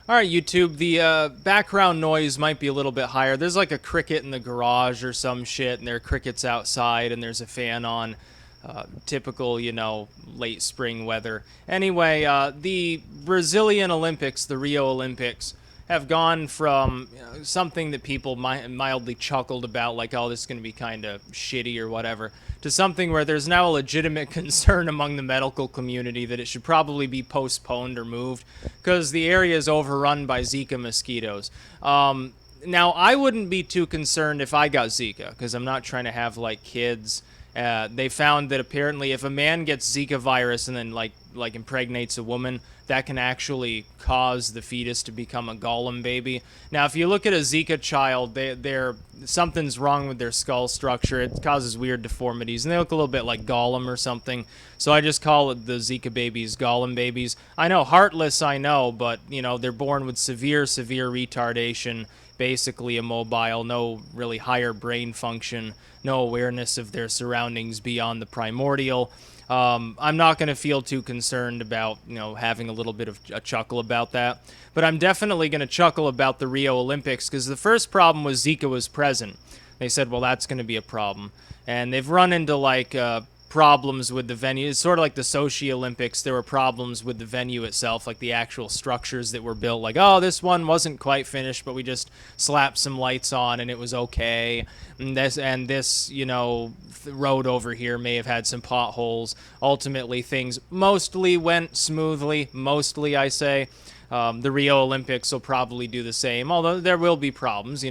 All right, YouTube, the background noise might be a little bit higher. There's like a cricket in the garage or some shit, and there are crickets outside, and there's a fan on. Typical, late spring weather. Anyway, the Brazilian Olympics, the Rio Olympics, have gone from something that people mildly chuckled about, like, oh, this is going to be kind of shitty or whatever, to something where there's now a legitimate concern among the medical community that it should probably be postponed or moved because the area is overrun by Zika mosquitoes. Now, I wouldn't be too concerned if I got Zika because I'm not trying to have, like, kids. They found that apparently if a man gets Zika virus and then like impregnates a woman, that can actually cause the fetus to become a golem baby. Now, if you look at a Zika child, they're something's wrong with their skull structure. It causes weird deformities, and they look a little bit like Gollum or something. So I just call it the Zika babies golem babies. I know, heartless, I know, but they're born with severe retardation, basically immobile, no really higher brain function, no awareness of their surroundings beyond the primordial. I'm not going to feel too concerned about, having a little bit of a chuckle about that. But I'm definitely going to chuckle about the Rio Olympics because the first problem was Zika was present. They said, well, that's going to be a problem. And they've run into, problems with the venue. It's sort of like the Sochi Olympics. There were problems with the venue itself, like the actual structures that were built. Like, oh, this one wasn't quite finished, but we just slapped some lights on and it was okay. And this, road over here may have had some potholes. Ultimately, things mostly went smoothly. Mostly, I say. The Rio Olympics will probably do the same, although there will be problems.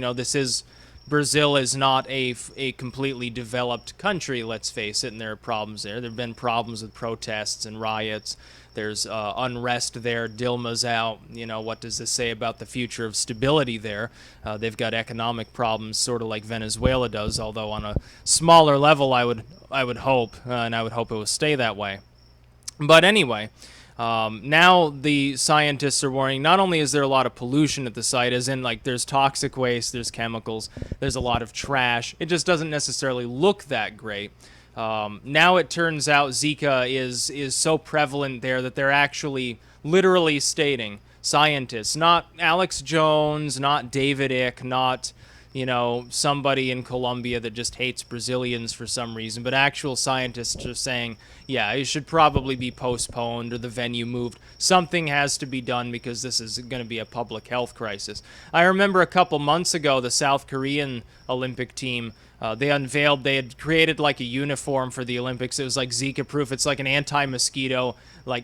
Brazil is not a completely developed country, let's face it, and there are problems there. There have been problems with protests and riots. There's unrest there. Dilma's out. What does this say about the future of stability there? They've got economic problems, sort of like Venezuela does, although on a smaller level, I would hope, and I would hope it will stay that way. But anyway, now the scientists are warning, not only is there a lot of pollution at the site, as in there's toxic waste, there's chemicals, there's a lot of trash. It just doesn't necessarily look that great. Now it turns out Zika is so prevalent there that they're actually literally stating, scientists, not Alex Jones, not David Icke, not somebody in Colombia that just hates Brazilians for some reason, but actual scientists are saying, yeah, it should probably be postponed or the venue moved. Something has to be done because this is going to be a public health crisis. I remember a couple months ago, the South Korean Olympic team, they had created like a uniform for the Olympics. It was like Zika proof. It's like an anti-mosquito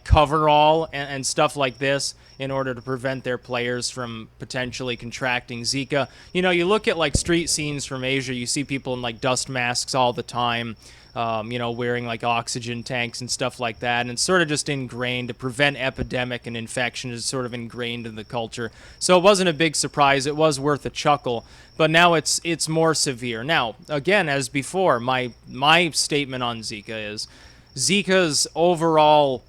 coverall and stuff like this in order to prevent their players from potentially contracting Zika. You look at street scenes from Asia, you see people in dust masks all the time, wearing oxygen tanks and stuff like that. And it's sort of just ingrained to prevent epidemic and infection is sort of ingrained in the culture. So it wasn't a big surprise. It was worth a chuckle. But now it's more severe. Now, again, as before, my statement on Zika is Zika's overall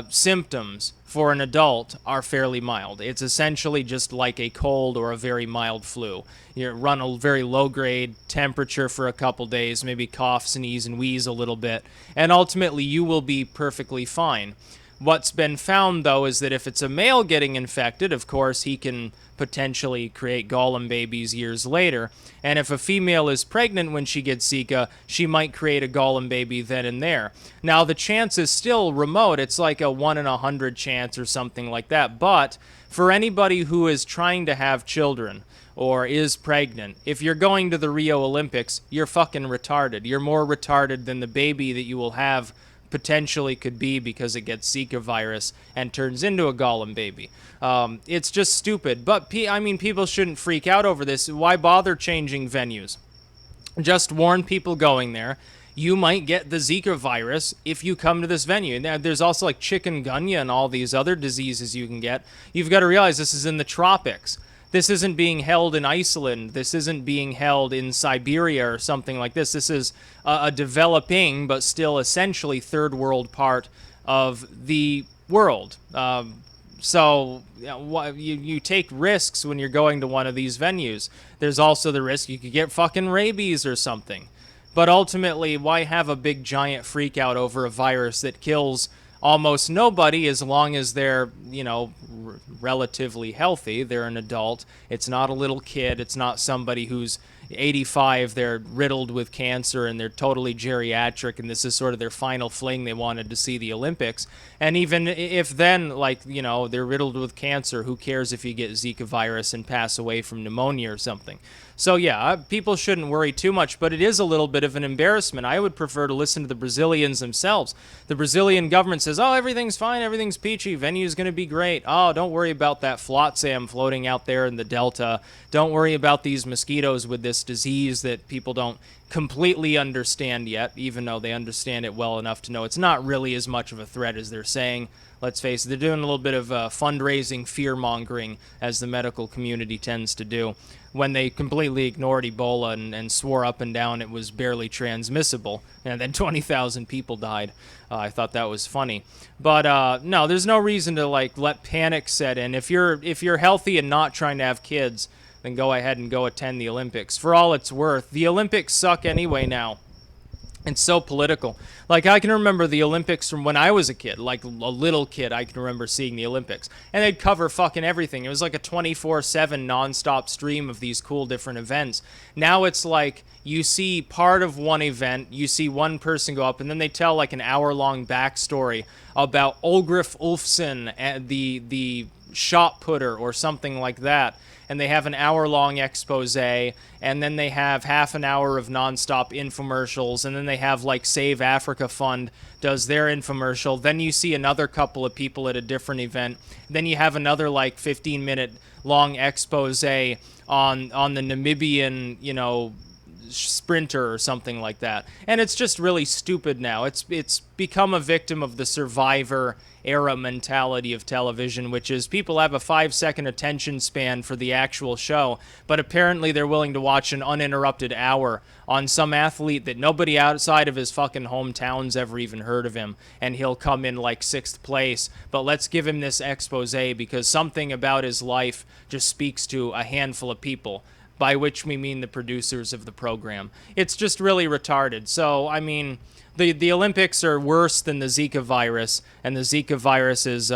symptoms for an adult are fairly mild. It's essentially just like a cold or a very mild flu. You run a very low-grade temperature for a couple days, maybe cough, sneeze, and wheeze a little bit, and ultimately you will be perfectly fine. What's been found, though, is that if it's a male getting infected, of course, he can potentially create golem babies years later. And if a female is pregnant when she gets Zika, she might create a golem baby then and there. Now, the chance is still remote. It's like a 1 in 100 chance or something like that. But for anybody who is trying to have children or is pregnant, if you're going to the Rio Olympics, you're fucking retarded. You're more retarded than the baby that you will have potentially could be because it gets Zika virus and turns into a golem baby. It's just stupid. But, people shouldn't freak out over this. Why bother changing venues? Just warn people going there. You might get the Zika virus if you come to this venue. Now, there's also chikungunya and all these other diseases you can get. You've got to realize this is in the tropics. This isn't being held in Iceland. This isn't being held in Siberia or something like this. This is a developing but still essentially third world part of the world. So you take risks when you're going to one of these venues. There's also the risk you could get fucking rabies or something. But ultimately, why have a big giant freak out over a virus that kills almost nobody, as long as they're, relatively healthy. They're an adult. It's not a little kid. It's not somebody who's 85, they're riddled with cancer and they're totally geriatric and this is sort of their final fling. They wanted to see the Olympics. And even if then, like, they're riddled with cancer, who cares if you get Zika virus and pass away from pneumonia or something? So yeah, people shouldn't worry too much, but it is a little bit of an embarrassment. I would prefer to listen to the Brazilians themselves. The Brazilian government says, oh, everything's fine, everything's peachy, venue's going to be great. Oh, don't worry about that flotsam floating out there in the Delta. Don't worry about these mosquitoes with this disease that people don't completely understand yet, even though they understand it well enough to know it's not really as much of a threat as they're saying. Let's face it, they're doing a little bit of fundraising, fear-mongering, as the medical community tends to do, when they completely ignored Ebola and swore up and down it was barely transmissible, and then 20,000 people died. I thought that was funny. But no, there's no reason to let panic set in. If you're healthy and not trying to have kids, then go ahead and go attend the Olympics. For all it's worth, the Olympics suck anyway now. It's so political. Like, I can remember the Olympics from when I was a kid, like a little kid. I can remember seeing the Olympics, and they'd cover fucking everything. It was like a 24/7 nonstop stream of these cool different events. Now it's like you see part of one event, you see one person go up, and then they tell like an hour-long backstory about Olgrif Ulfsson, the shot putter or something like that. And they have an hour-long expose, and then they have half an hour of nonstop infomercials, and then they have like Save Africa Fund does their infomercial. Then you see another couple of people at a different event. Then you have another like 15-minute long expose on the Namibian, sprinter or something like that. And it's just really stupid now. It's become a victim of the Survivor era mentality of television, which is people have a 5-second attention span for the actual show, but apparently they're willing to watch an uninterrupted hour on some athlete that nobody outside of his fucking hometown's ever even heard of him, and he'll come in like 6th place, but let's give him this expose because something about his life just speaks to a handful of people, by which we mean the producers of the program. It's just really retarded. So, I mean, the Olympics are worse than the Zika virus, and the Zika virus is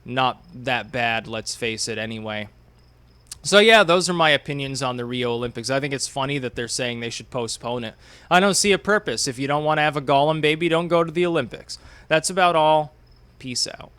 not that bad, let's face it, anyway. So yeah, those are my opinions on the Rio Olympics. I think it's funny that they're saying they should postpone it. I don't see a purpose. If you don't want to have a Gollum baby, don't go to the Olympics. That's about all. Peace out.